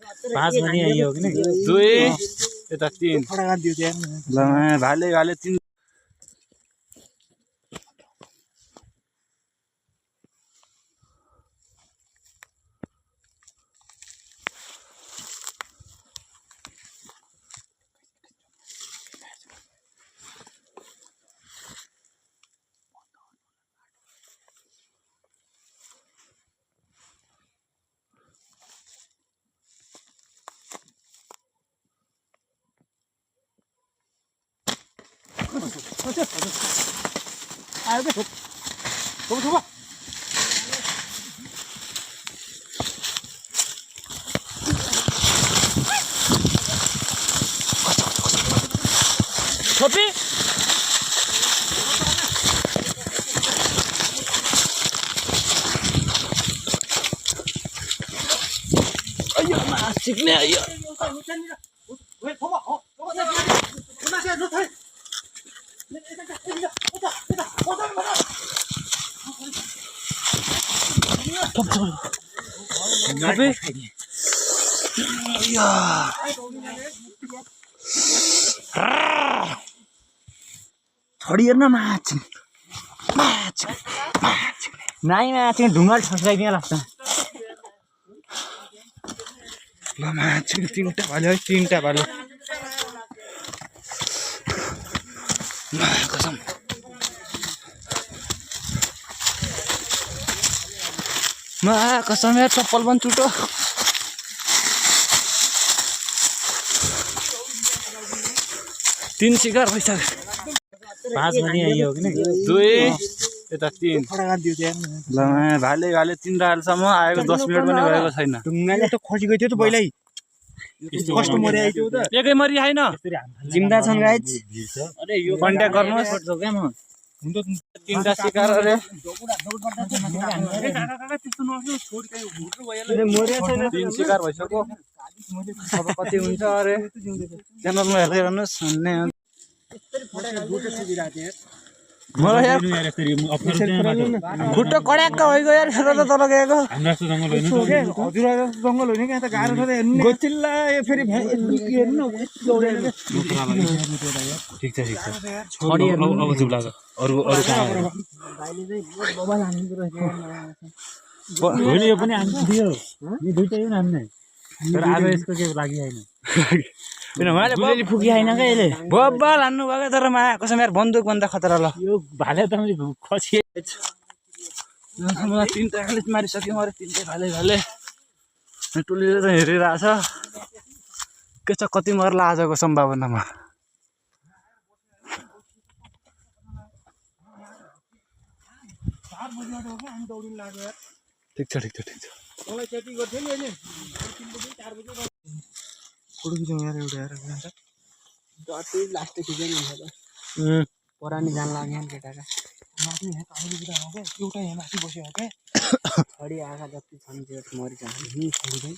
5 भने यही हो कि नि 2 यता 3 ल भाले भाले 3 छोपी अयो मास चिक्ने अयो छोडी हेर्न माछ माछ माछ नाइ माछ ढुङ्गा ठस्काइदिन लाग्छ ल माछ 3टा भाले है 3टा भाले कसम कसम यार चप्पल पनि चुटो तीन शिकार भइसक्यो 5 भने यही हो कि नि 2 यता 3 ल भाले भाले 3 डालसम्म आएको 10 मिनेट पनि गएको छैन ढुङ्गाले त खसिगयो थियो त पहिल्यै कस्तो मरि आइथ्यो त एकै मरि हैन जिम्दा छन् गाइज अरे यो कन्ट्याक्ट गर्नुस् क्या म हुन्छ 3टा शिकार अरे 3 शिकार भइसक्यो अब कति हुन्छ अरे च्यानलमा हेर्दै गर्नुस् भन्ने मलाई यार खुट्टा कड्याक्क भइगयो यार फेरि तल गएको हजुर जङ्गल होइन क्या त गाह्रो छ त हेर्नु गोचिल्ला यो फेरि हेर्नु ठीक छ छोडी अब चुप लाग अरु कहाँ होइन यो पनि हामी दियो यो दुईटै पनि हान्ने तर आज यसको के लागि हैन किन उहाँले बुलेली फुकी हैन के यसले बब्बल हान्नु भएको तर मा कसम यार बन्दुक भन्दा खतरा ल यो भाले त मैले खसिए 3टा खाली मारिसक्यो अरे 3टा भाले भाले टोलीले त हेरिरहेछ के छ कति मर्ला आजको सम्भावनामा ठीक छ मलाई खेती गर्थ्यो नि अहिले 4 बजे कुडुकी चाहिँ यार एउटा यार जति लास्ट सिजन हुन्छ त परानी जान लाग्यो नि केटाका माथि यहाँ काली बुढा हो के एउटा यहाँ माथि बस्यो हो के खडी आँखा जति छन् त्यो मरिन्छ नि खडी चाहिँ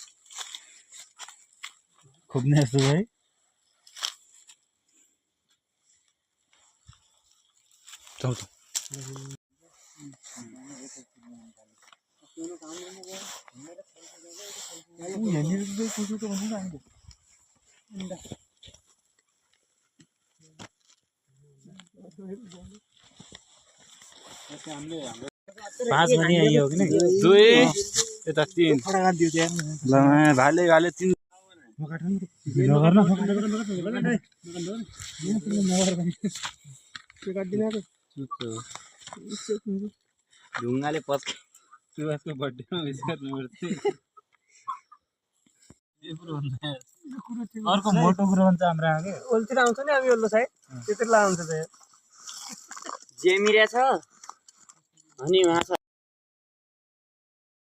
खोप्ने जस्तो है जाऊ त पाँच भने यही हो कि नि 2 यता 3 ल भाले भाले 3 ढुङ्गाले पच सुभाषको बर्थडेमा विश गर्नुपर्छ अर्को मोटो कुरो भन्छ हाम्रो आगे ओल्तिर आउँछ नि हामी ओल्लो साइड त्यतिर आउँछ त जेमिरा छ अनि माछा